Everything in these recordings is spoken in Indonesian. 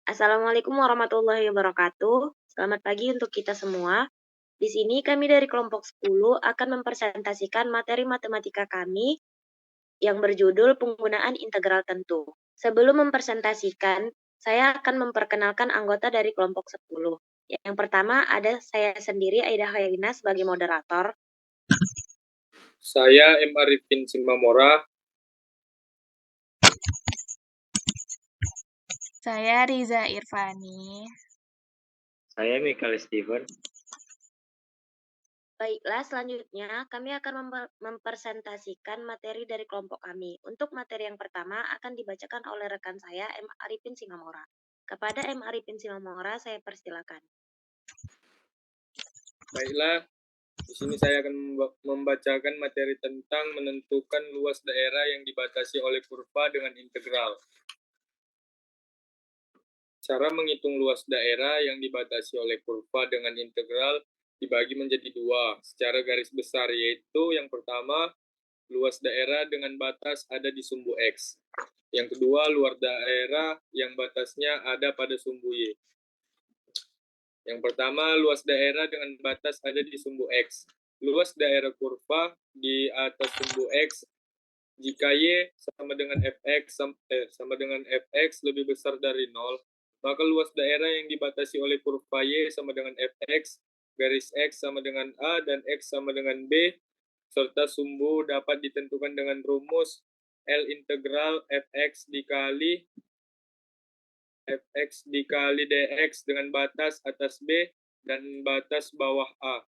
Assalamualaikum warahmatullahi wabarakatuh. Selamat pagi untuk kita semua. Di sini kami dari kelompok 10 akan mempresentasikan materi matematika kami yang berjudul penggunaan integral tentu. Sebelum mempresentasikan, saya akan memperkenalkan anggota dari kelompok 10. Yang pertama ada saya sendiri, Aida Khairina, sebagai moderator. Saya M. Arifin Simamora. Saya Riza Irfani. Saya Michael Steven. Baiklah, selanjutnya kami akan mempresentasikan materi dari kelompok kami. Untuk materi yang pertama akan dibacakan oleh rekan saya, M. Arifin Simamora. Kepada M. Arifin Simamora, saya persilakan. Baiklah, di sini saya akan membacakan materi tentang menentukan luas daerah yang dibatasi oleh kurva dengan integral. Cara menghitung luas daerah yang dibatasi oleh kurva dengan integral dibagi menjadi dua secara garis besar, yaitu yang pertama, luas daerah dengan batas ada di sumbu X. Yang kedua, luas daerah yang batasnya ada pada sumbu Y. Yang pertama, luas daerah dengan batas ada di sumbu X. Luas daerah kurva di atas sumbu X jika Y sama dengan Fx sama dengan Fx lebih besar dari 0, maka luas daerah yang dibatasi oleh kurva Y sama dengan Fx, garis X sama dengan A, dan X sama dengan B, serta sumbu dapat ditentukan dengan rumus L integral Fx dikali dx dengan batas atas B dan batas bawah A.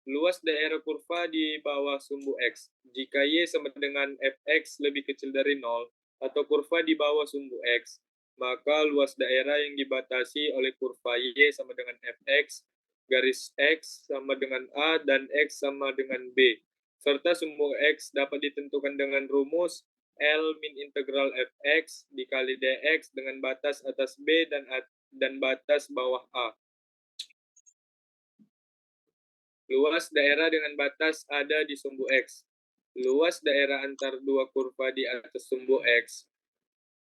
Luas daerah kurva di bawah sumbu X. Jika Y sama dengan Fx lebih kecil dari 0 atau kurva di bawah sumbu X, maka luas daerah yang dibatasi oleh kurva Y sama dengan Fx, garis X sama dengan A, dan X sama dengan B, serta sumbu X dapat ditentukan dengan rumus L min integral Fx dikali dx dengan batas atas B dan batas bawah A. Luas daerah dengan batas ada di sumbu X. Luas daerah antar dua kurva di atas sumbu X.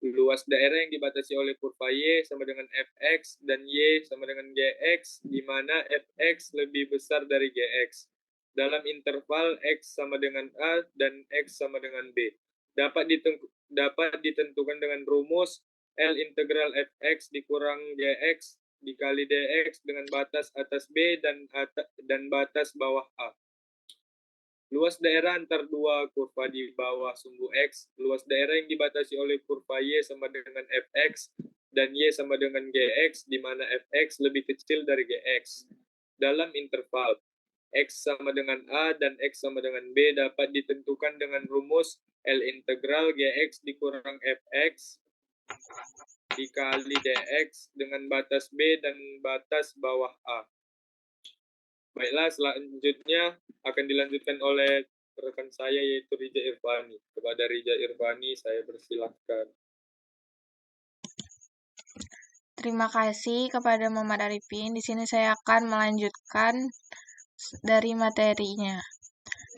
Luas daerah yang dibatasi oleh kurva Y sama dengan Fx dan Y sama dengan Gx, di mana Fx lebih besar dari Gx. Dalam interval X sama dengan A dan X sama dengan B. Dapat ditentukan dengan rumus L integral Fx dikurang Gx dikali dx dengan batas atas B dan batas bawah A. Luas daerah antar dua kurva di bawah sumbu X. Luas daerah yang dibatasi oleh kurva Y sama dengan Fx dan Y sama dengan Gx, di mana Fx lebih kecil dari Gx. Dalam interval X sama dengan A dan X sama dengan B dapat ditentukan dengan rumus L integral Gx dikurang Fx dikali dx dengan batas B dan batas bawah A. Baiklah, selanjutnya akan dilanjutkan oleh rekan saya, yaitu Riza Irfani. Kepada Riza Irfani, saya persilahkan. Terima kasih kepada Muhammad Arifin. Di sini saya akan melanjutkan dari materinya.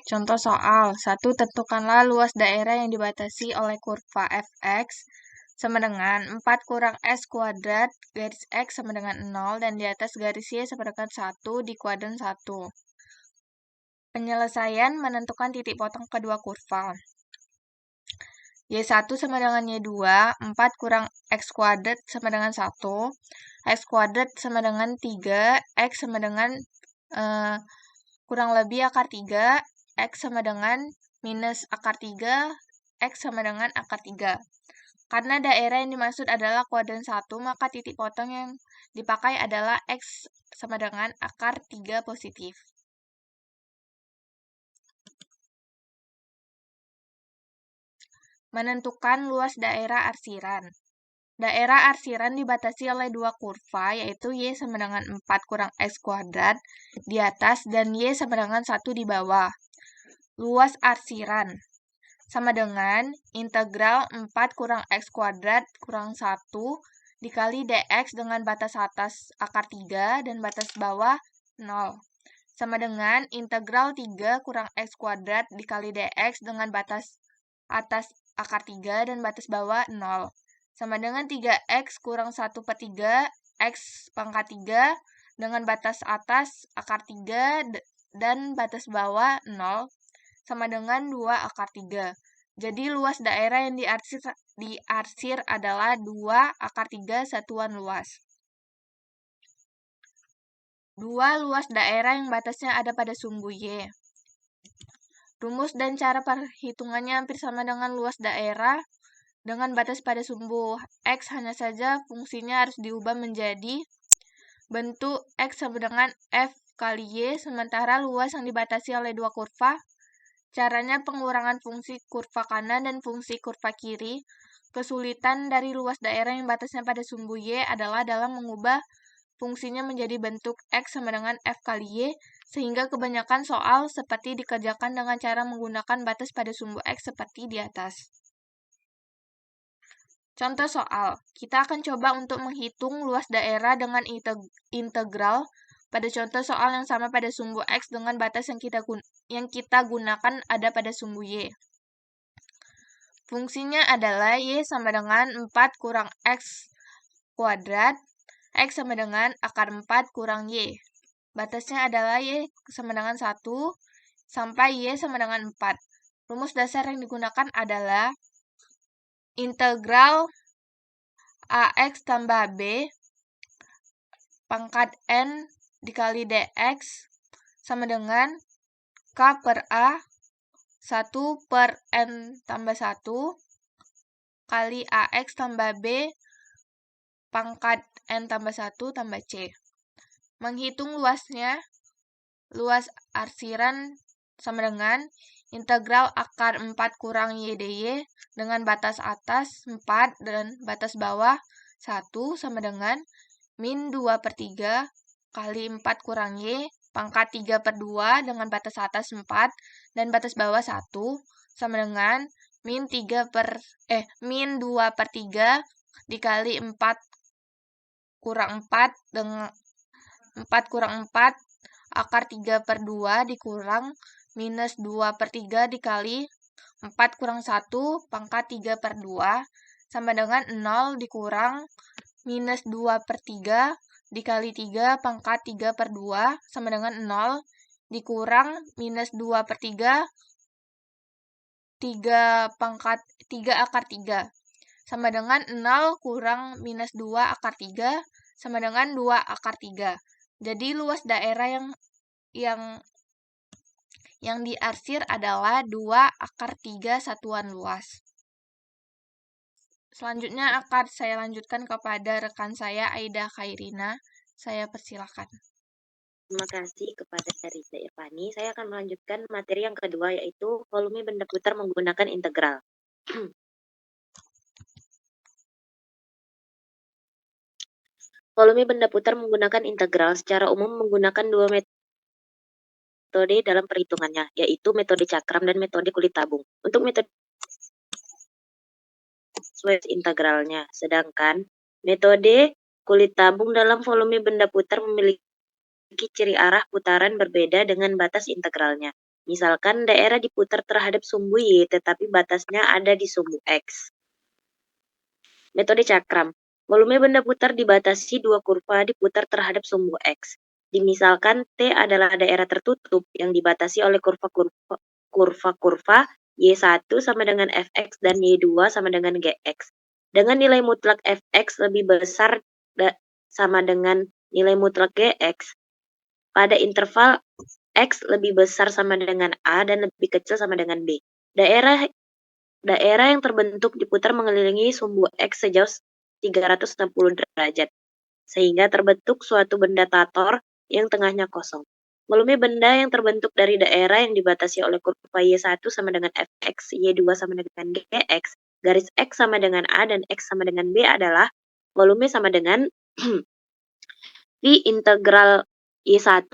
Contoh soal 1. Tentukanlah luas daerah yang dibatasi oleh kurva Fx sama dengan 4 kurang S kuadrat garis X sama dengan 0 dan di atas garis Y sama dengan 1 di kuadran 1. Penyelesaian menentukan titik potong kedua kurva. Y1 sama dengan Y2, 4 kurang X kuadrat sama dengan 1, X kuadrat sama dengan 3, X sama dengan kurang lebih akar 3, X sama dengan minus akar 3, X sama dengan akar 3. Karena daerah yang dimaksud adalah kuadran 1, maka titik potong yang dipakai adalah X sama dengan akar 3 positif. Menentukan luas daerah arsiran. Daerah arsiran dibatasi oleh dua kurva, yaitu Y sama dengan 4 kurang X kuadrat di atas dan Y sama dengan 1 di bawah. Luas arsiran sama dengan integral 4 kurang X kuadrat kurang 1 dikali dx dengan batas atas akar 3 dan batas bawah 0. Sama dengan integral 3 kurang X kuadrat dikali dx dengan batas atas akar 3 dan batas bawah 0. sama dengan 3x kurang 1/3 x pangkat 3 dengan batas atas akar 3 dan batas bawah 0 sama dengan 2 akar 3. Jadi luas daerah yang diarsir adalah 2 akar 3 satuan luas. 2. Luas daerah yang batasnya ada pada sumbu Y. Rumus dan cara perhitungannya hampir sama dengan luas daerah dengan batas pada sumbu X, hanya saja fungsinya harus diubah menjadi bentuk X sama dengan F kali Y, sementara luas yang dibatasi oleh dua kurva. Caranya pengurangan fungsi kurva kanan dan fungsi kurva kiri. Kesulitan dari luas daerah yang batasnya pada sumbu Y adalah dalam mengubah fungsinya menjadi bentuk X sama dengan F kali Y, sehingga kebanyakan soal seperti dikerjakan dengan cara menggunakan batas pada sumbu X seperti di atas. Contoh soal, kita akan coba untuk menghitung luas daerah dengan integral. Pada contoh soal yang sama pada sumbu X dengan batas yang kita gunakan ada pada sumbu Y. Fungsinya adalah Y sama dengan 4 kurang X kuadrat, X sama dengan akar 4 kurang Y. Batasnya adalah Y sama dengan 1 sampai Y sama dengan 4. Rumus dasar yang digunakan adalah integral AX tambah B pangkat N dikali DX sama dengan K per A 1 per N tambah 1 kali AX tambah B pangkat N tambah 1 tambah C. Menghitung luasnya, luas arsiran sama dengan integral akar 4 kurang Y dy dengan batas atas 4 dan batas bawah 1 sama dengan min 2/3 kali 4 kurang Y pangkat 3/2 dengan batas atas 4 dan batas bawah 1 sama dengan min 2/3 dikali 4 kurang 4 dengan 4 kurang 4 akar 3/2 dikurang minus 2/3 dikali 4 kurang 1 pangkat 3/2 sama dengan 0 dikurang minus 2/3 dikali 3 pangkat 3/2 sama dengan 0 dikurang minus 2/3 3 akar 3 sama dengan 0 kurang minus 2 akar 3 sama dengan 2 akar 3. Jadi luas daerah yang diarsir adalah 2 akar 3 satuan luas. Selanjutnya akan saya lanjutkan kepada rekan saya, Aida Khairina. Saya persilakan. Terima kasih kepada Risa Irfani. Saya akan melanjutkan materi yang kedua, yaitu volume benda putar menggunakan integral. Volume benda putar menggunakan integral secara umum menggunakan dua metode dalam perhitungannya, yaitu metode cakram dan metode kulit tabung. Untuk metode integralnya, sedangkan metode kulit tabung dalam volume benda putar memiliki ciri arah putaran berbeda dengan batas integralnya. Misalkan daerah diputar terhadap sumbu Y, tetapi batasnya ada di sumbu X. Metode cakram. Volume benda putar dibatasi dua kurva diputar terhadap sumbu X. Dimisalkan T adalah daerah tertutup yang dibatasi oleh kurva Y1 sama dengan Fx dan Y2 sama dengan Gx. Dengan nilai mutlak Fx lebih besar sama dengan nilai mutlak Gx, pada interval X lebih besar sama dengan A dan lebih kecil sama dengan B. Daerah yang terbentuk diputar mengelilingi sumbu X sejauh 360 derajat, sehingga terbentuk suatu benda tator yang tengahnya kosong. Volume benda yang terbentuk dari daerah yang dibatasi oleh kurva Y1 sama dengan Fx, Y2 sama dengan Gx, garis X sama dengan A dan X sama dengan B adalah volume sama dengan V integral Y1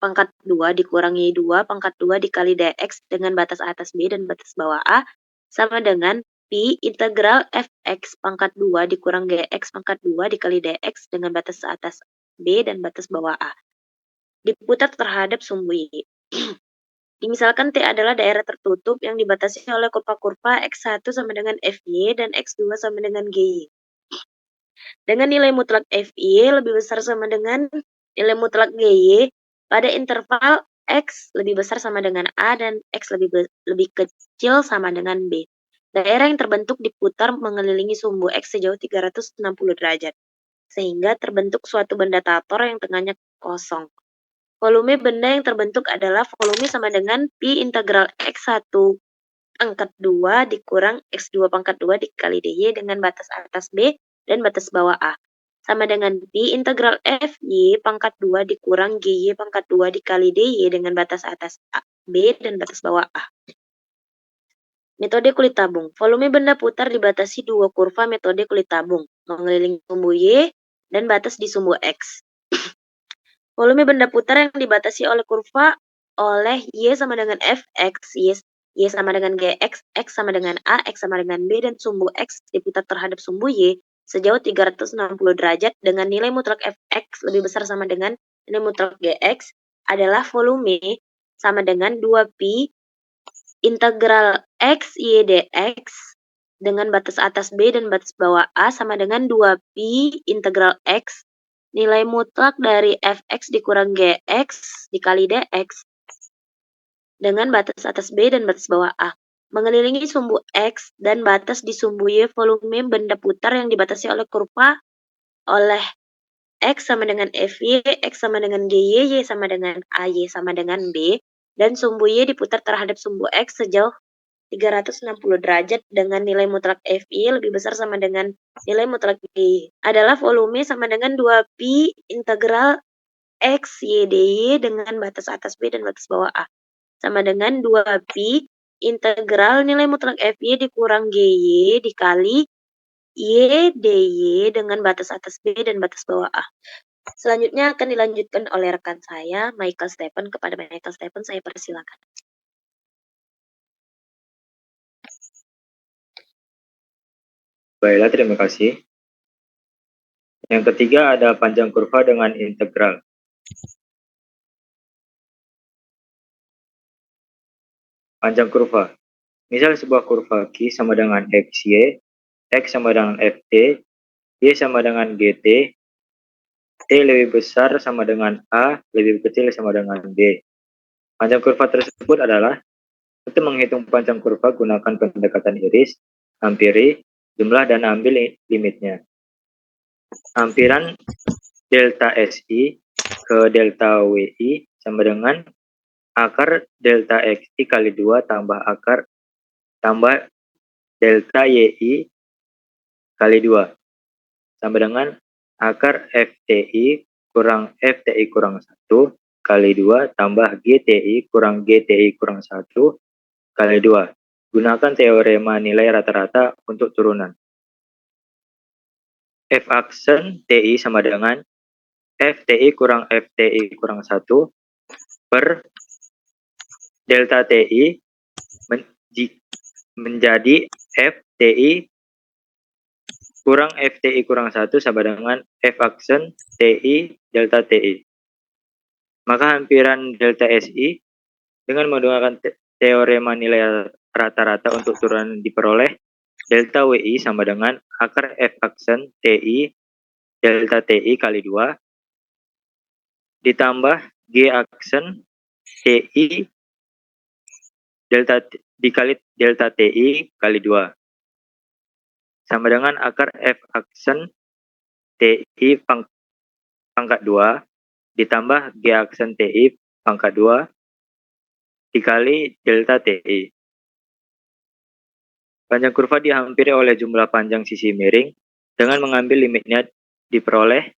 pangkat 2 dikurangi Y2 pangkat 2 dikali Dx dengan batas atas B dan batas bawah A sama dengan Pi integral Fx pangkat 2 dikurang Gx pangkat 2 dikali Dx dengan batas atas B dan batas bawah A. Diputar terhadap sumbu Y. Dimisalkan T adalah daerah tertutup yang dibatasi oleh kurva-kurva X1 sama dengan FY dan X2 sama dengan GY. Dengan nilai mutlak FY lebih besar sama dengan nilai mutlak GY pada interval X lebih besar sama dengan A dan X lebih kecil sama dengan B. Daerah yang terbentuk diputar mengelilingi sumbu X sejauh 360 derajat, sehingga terbentuk suatu benda datar yang tengahnya kosong. Volume benda yang terbentuk adalah volume sama dengan Pi integral X1 pangkat 2 dikurang X2 pangkat 2 dikali DY dengan batas atas B dan batas bawah A. Sama dengan Pi integral FY pangkat 2 dikurang GY pangkat 2 dikali DY dengan batas atas B dan batas bawah A. Metode kulit tabung. Volume benda putar dibatasi dua kurva metode kulit tabung, mengelilingi sumbu Y dan batas di sumbu X. Volume benda putar yang dibatasi oleh kurva oleh Y sama dengan Fx, Y sama dengan Gx, X sama dengan A, X sama dengan B, dan sumbu X diputar terhadap sumbu Y sejauh 360 derajat dengan nilai mutlak Fx lebih besar sama dengan nilai mutlak Gx adalah volume sama dengan 2Pi integral X, Y, dx dengan batas atas B dan batas bawah A sama dengan 2Pi integral X nilai mutlak dari Fx dikurang Gx dikali dx dengan batas atas B dan batas bawah A. Mengelilingi sumbu X dan batas di sumbu Y volume benda putar yang dibatasi oleh kurva oleh X sama dengan Fy, X sama dengan Gy, Y sama dengan A, Y sama dengan B, dan sumbu Y diputar terhadap sumbu X sejauh 360 derajat dengan nilai mutlak Fy lebih besar sama dengan nilai mutlak Gy adalah volume sama dengan 2Pi integral X, Y, dy dengan batas atas B dan batas bawah A. Sama dengan 2Pi integral nilai mutlak Fy dikurang Gy dikali Y, dy dengan batas atas B dan batas bawah A. Selanjutnya akan dilanjutkan oleh rekan saya, Michael Stephen. Kepada Michael Stephen, saya persilakan. Baiklah, terima kasih. Yang ketiga ada panjang kurva dengan integral. Panjang kurva. Misal sebuah kurva Q sama dengan XY, X sama dengan FT, Y sama dengan GT, T lebih besar sama dengan A, lebih kecil sama dengan B. Panjang kurva tersebut adalah untuk menghitung panjang kurva gunakan pendekatan iris, ampiri, jumlah, dan ambil limitnya. Ampiran delta SI ke delta WI sama dengan akar delta XI kali 2 tambah akar tambah delta YI kali 2 sama dengan akar FTI kurang FTI kurang 1 kali 2 tambah GTI kurang GTI kurang 1 kali 2. Gunakan teorema nilai rata-rata untuk turunan. F aksen TI sama dengan FTI kurang FTI kurang 1 per delta TI menjadi FTI kurang FTI kurang 1 sama dengan F aksen TI delta TI. Maka hampiran delta SI dengan menggunakan teorema nilai rata-rata untuk turunan diperoleh delta WI sama dengan akar F aksen TI delta TI kali 2 ditambah G aksen TI delta dikali delta TI kali 2 sama dengan akar F aksen TI pangkat 2 ditambah G aksen TI pangkat 2 dikali delta TI. Panjang kurva dihampiri oleh jumlah panjang sisi miring dengan mengambil limitnya diperoleh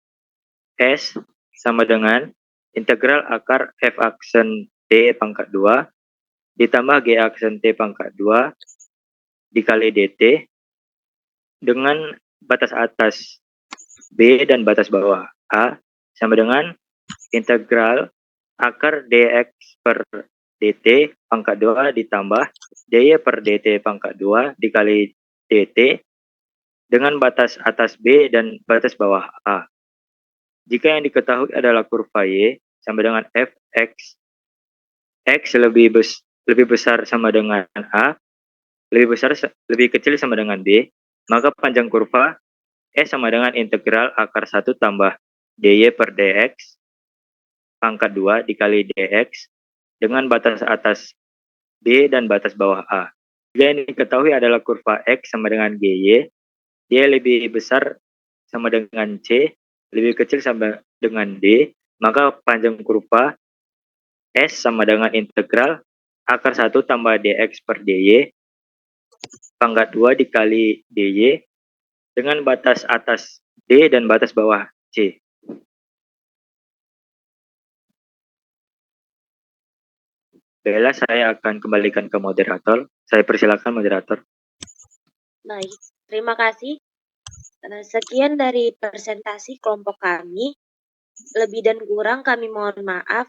S sama dengan integral akar F aksen T pangkat 2 ditambah G aksen T pangkat 2 dikali dt dengan batas atas B dan batas bawah A sama dengan integral akar dx per dt pangkat 2 ditambah dy per dt pangkat 2 dikali dt dengan batas atas B dan batas bawah A. Jika yang diketahui adalah kurva Y sama dengan fx X lebih besar sama dengan A, lebih kecil sama dengan B, maka panjang kurva S sama dengan integral akar 1 tambah dy per dx pangkat 2 dikali dx dengan batas atas D dan batas bawah A. Jika yang diketahui adalah kurva X sama dengan GY, dia lebih besar sama dengan C, lebih kecil sama dengan D, maka panjang kurva S sama dengan integral akar 1 tambah dx per dy pangkat 2 dikali dy dengan batas atas D dan batas bawah C. Baiklah, saya akan kembalikan ke moderator. Saya persilakan moderator. Baik, terima kasih. Sekian dari presentasi kelompok kami. Lebih dan kurang kami mohon maaf.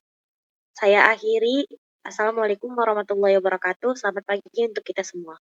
Saya akhiri. Assalamualaikum warahmatullahi wabarakatuh. Selamat pagi untuk kita semua.